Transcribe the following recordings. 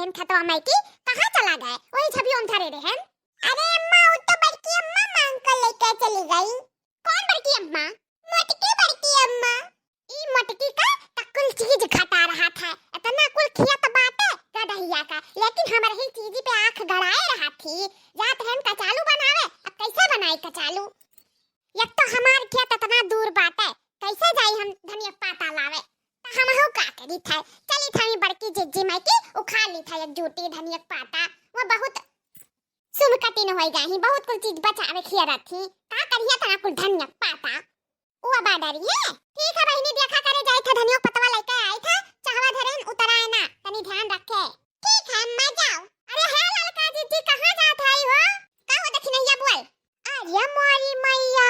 बहन खतवा माइकी कहां चला गए? वही छवि ओम थारे रे हैं। अरे अम्मा वो तो बड़की अम्मा मांग कर लेकर चली गई। कौन बड़की अम्मा? मोटकी बड़की अम्मा। ई मोटकी का कुल चीज खटा रहा था, इतना कुल खिया तो बात है गदहिया का, लेकिन हमारे ही चीज पे आंख गड़ाए रहा थी। जात हम कचालू बनावे, अब कैसे बनाई कचालू? एक तो हमार खेत इतना दूर बात है, कैसे जाई हम धनिया पाता लावे? हम हो का करी था, चली थाई बड़की जिज्जी माइकी उखा ली था एक जूटी धनिया पाता। वो बहुत सुनकती न होई गई, बहुत कुछ चीज बचावे खिया रखी। का करिया तना कुल धनिया पाता वो बाडरी है। ठीक है बहनी, देखा करे जाई था धनिया पतवा लेके आई था, चाहवा धरेन उतराए ना, तनी ध्यान रखे। ठीक है मैं जाऊं। अरे है ललका जिज्जी कहां जात आई हो? का हो देखी नहीं बोल। अरे मोरी मैया,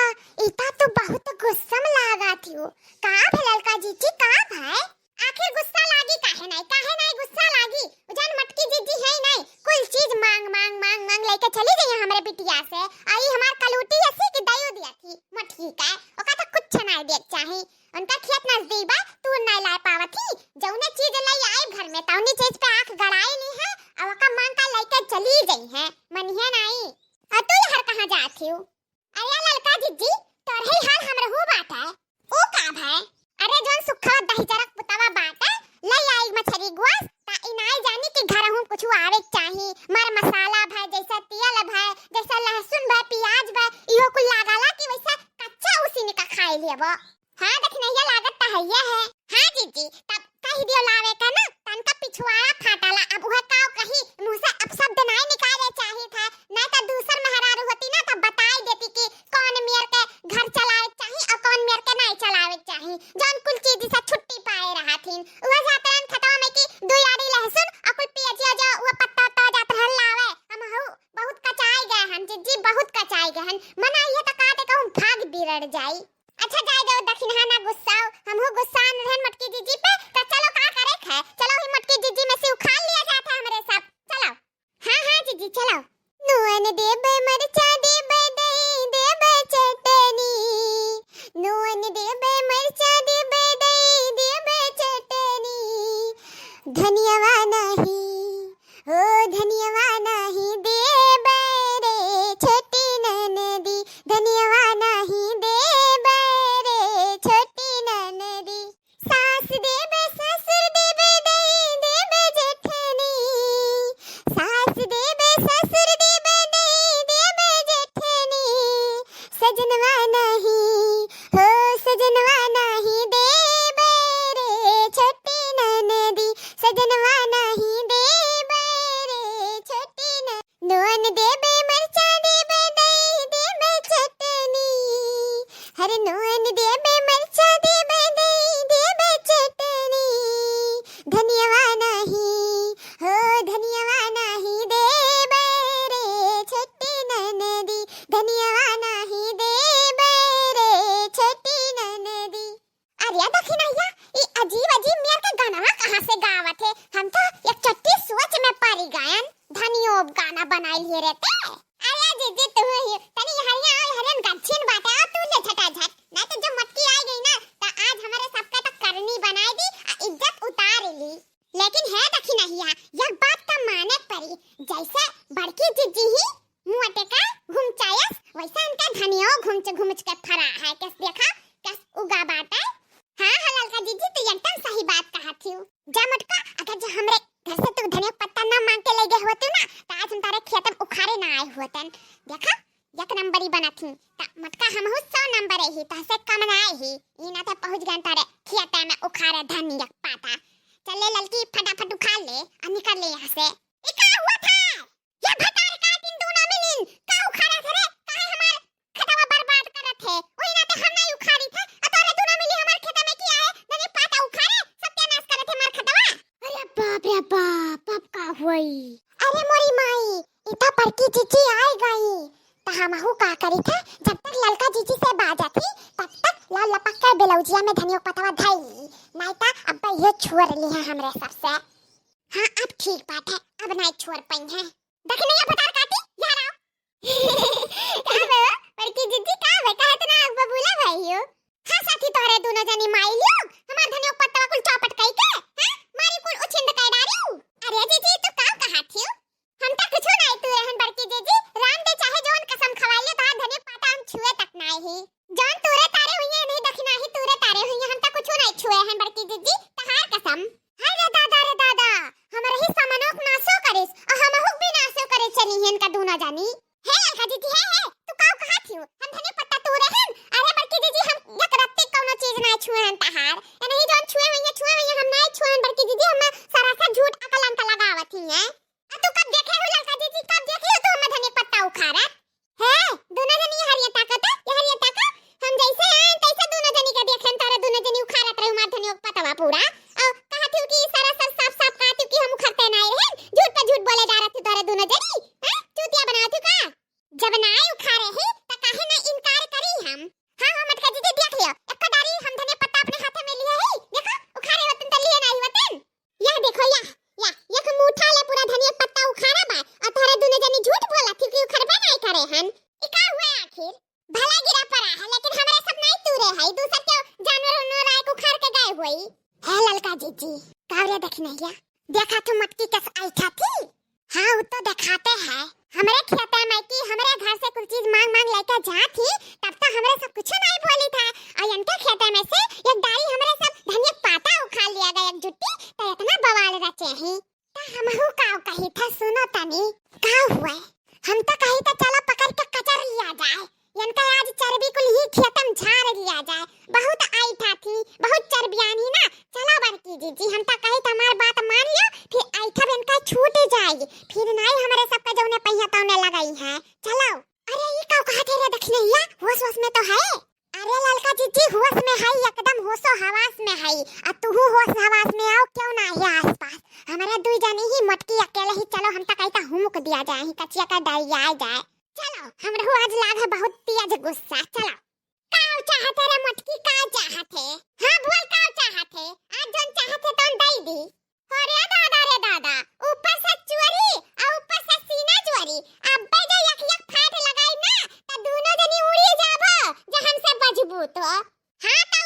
इता तो बहुत गुस्सा में लागा थी। का भेलल का जीजी का भाई? आखिर गुस्सा लागी काहे नहीं गुस्सा लागी? जान मटकी जीजी है नहीं, कुल चीज मांग मांग मांग मांग लेके चली गई हमरे बिटिया से। आई हमार कलूटी ऐसी कि दयो दिया थी मटकी का, ओका तो कुछ नहीं देख चाही। उनका खेत नजदीक बा, तू नहीं ला पावती। जौने चीज ले आई घर में तौनी चीज पे आंख गड़ाई ली है, और ओका मांग का लेके चली गई है, मनिए नहीं। और तू हर कहां जाती हो? अरे ललका जीजी तोरही हाल हमरे हो बात है। ओ का भाई? अरे जोन सुखा दही जरक पुतावा बात है, ले आई मछरी गोस ता इनाई जानी कि घर हूं कुछ आवे चाही। मर मसाला भाई, जैसा तेल भाई, जैसा लहसुन भाई, प्याज भाई, इहो कुल लगाला कि वैसा कच्चा उसी ने का खाई लेबो। हां देख नहीं लागत त हइया है। हां जीजी तब कहि दियो लावे का ना, तनका पिछवाड़ा फाटाला। अब वह काव कही मुंह से अब शब्द नहीं निकाले चाही था, नहीं तो दूसर मेहरारू होती ना तब बताई देती कि कौन मेर के घर चलावे चाही और कौन मेर के नहीं चलावे चाही। जान कुल चीज से छुट्टी पाए रहा थीन, वह जातरन खतवा में कि दो यारी लहसुन और कुल प्याजिया जो वह पत्ता तो जातरन लावे। हम हो बहुत कचाई गए हम जीजी, बहुत कचाई गए हम। मना ये तो काटे कहूं भाग बिरड़ जाई। अच्छा जाए दो दक्षिणा ना गुस्साओ, हम हो गुस्सा रहन मटकी जीजी पे। तो चलो का करे है, चलो ही मटकी जीजी में से उखाड़ लिया जाता हमरे सब। चलो हां हां जीजी चलो। नुअन देबे मरचा देबे दही देबे चटनी, नुअन देबे मरचा देबे दही देबे चटनी। धनियावा नहीं हो धनियावा नहीं देबे रे छोटी ननदी, धनियावा नहीं देबे रे छोटी ननदी। सास देबे ससुर देबे दही देबे जेठनी, सास देबे ससुर देबे दही देबे जेठनी। सजनवा नहीं हो सजनवा नहीं देबे रे छोटी ननदी, सजनवा नहीं देबे रे छोटी नोन देबे मरचा देबे दही देबे चटनी। हर नोन देबे मरचा देबे दही देबे चटनी। धनियावा नहीं हो धनियावा नहीं देबे रे छोटी ननदी, धनियावा नहीं देबे रे छोटी ननदी। अरे दखिनैया ई अजीब अजीब मेर के गाना कहां से गावत है? हम तो एक चट्टी सोच में पारी गायन धनियो गाना बनाई लिए रहते। अरे जीजी तू ही तनी हरिया हरियन गच्छिन बात है, तू ले छटा झट नहीं तो जो मटकी आई गई ना तो आज हमारे सबका तो करनी बनाई दी, इज्जत उतार ली। लेकिन है दखिनैया एक बात तो माने परी, जैसे बड़की जीजी ही मुंहटे का घुमचायस वैसा इनका धनियो घुमच के फरा है। किस देखा किस उगा बात है। हां हलाल का जीजी तो एकदम सही बात कहा थी। जा मटका अगर जो हमरे घर से तू धनिया पत्ता ना मांग के ले गए होते ना तो आज हम तारे खेत में उखाड़े ना आए होतन। देखा एक नंबरी बना थी ता मटका हम हो 100 नंबर ही तो से कम ना ही ई ना तो पहुंच गए तारे खेत में उखाड़े धनिया पाता। चले ललकी फटाफट उखाड़ ले और निकल ले यहां से। ई का हुआ था ये भटार का तीन दोनों मिलिन का उखाड़ा थे रे? काहे हमार खतवा बर्बाद करत है? ओही ना तो हम नहीं उखाड़ी था और तारे दोनों मिली हमार खेत में किया है धनिया पाता उखाड़े सत्यानाश करत है हमार खतवा। अरे बाप रे बाप अब का हुई? अरे मोरी माई इता बड़की जीजी आई गई तो हम हु का करी था, जब तक ललका जीजी से बाजा थी तब तक लाल लपक कर बेलौजिया में धनिया पतवा धाई, नहीं तो अब ये छोड़ ली है हमरे सबसे। हां अब ठीक बात है, अब नहीं छोड़ पाई है। देखने ये बता काटी यार आओ। अबे बड़की जीजी का है कहे तना बबूला भाई हो। हां साथी तोरे दोनों जनी माई लोग हमार धनिया पतवा कुल चौपट कई के हैं मारी कुल उछिंद कई डारियो। अरे जीजी तो का ही जान तूरे तारे हुई है नहीं दखना ही तूरे तारे हुई है हम ता कुछ नहीं छुए हैं बड़की दीदी तहार कसम हाय रे दादा हमरे ही सामानों नासो करिस और हम हुक भी नासो करे चली हन का दूना जानी है अलका दीदी है तू काऊ कहां थी हम धने पत्ता तूरे हन अरे बड़की दीदी हम एक रत्ती कोनो चीज नहीं छुए हन तहार ए नहीं जान छुए हुई हम नहीं छुए हन बड़की दीदी हम सरासर झूठ अकल अंक लगावत ही है तू कब देखे हो अलका दीदी कब देखे हो तू हम धने पत्ता उखाड़ा है दोनों जनी हरिया ताकत हम जैसे हैं तैसे दोनों जनी का देखें तारे दोनों जनी उखाड़त रहे मार धनी पतवा पूरा और कहा थी कि सारा सब साफ कहा थी कि हम उखड़ते नहीं रहे झूठ पे झूठ बोले जा रहे थे तारे दोनों जनी हैं चूतिया बना थी का जब ना उखाड़े ही त काहे ना इनकार करी हम हां मटका दीदी देख लियो एक डारी हम धने पत्ता अपने हाथ में लिए है देखो उखाड़े होतन त लिए नहीं होतन यह देखो या एक मुठा ले पूरा धनिया पत्ता उखाड़ा बा और तारे दोनों जनी झूठ बोला थी कि उखड़बे नहीं करे हन ई का हुआ आखिर भला गिरा पड़ा है लेकिन हमारे सब नहीं तूरे है दूसर के जानवर उन्होंने राय को खार के गए हुई है ललका जीजी कावरे देखने या देखा तो मटकी कस आई थी हां वो तो दिखाते हैं हमारे खेत में कि हमारे घर से कुछ चीज मांग लेकर जा थी तब तो हमारे सब कुछ नहीं बोली था और इनके खेत में से एक डाली हमारे सब धनिया पाता उखाड़ लिया गया एक जुट्टी तो इतना बवाल रचे ही तो हम हु काऊ कही था सुनो तनी का हुआ हम तो कही था चलो पकड़ के कचर लिया जाए इनका आज चर्बी को ही खेतम झाड़ लिया जाए बहुत आई थी बहुत चर्बियानी ना चलो बड़की जीजी हम तो कही हमार बात मान लियो फिर आई था इनका छूट जाएगी फिर नहीं हमारे सबका जो ने पहिया तौने लगाई है चलो अरे ये का कहा थे रे दक्षिण या होश में तो है अरे ललका जीजी होश में है एकदम होशो हवास में है आ तू होश हवास में आओ क्यों ना है आसपास हमारे दुई जाने ही मटकी अकेले ही चलो हम तो कही था हुमुक दिया जाए ही कचिया का डालिया जाए चलो हमरो आज लाग है बहुत तेज गुस्सा चलो काऊ चाहते रे मटकी का चाहते हां बोल काऊ चाहते आज जोन चाहते तोन दई दी अरे दादा ऊपर से चोरी और ऊपर से सीना चोरी अबे जो एक फाट लगाई ना त दोनों जनी उड़ी जाबो जे हमसे बजबू तो हां तो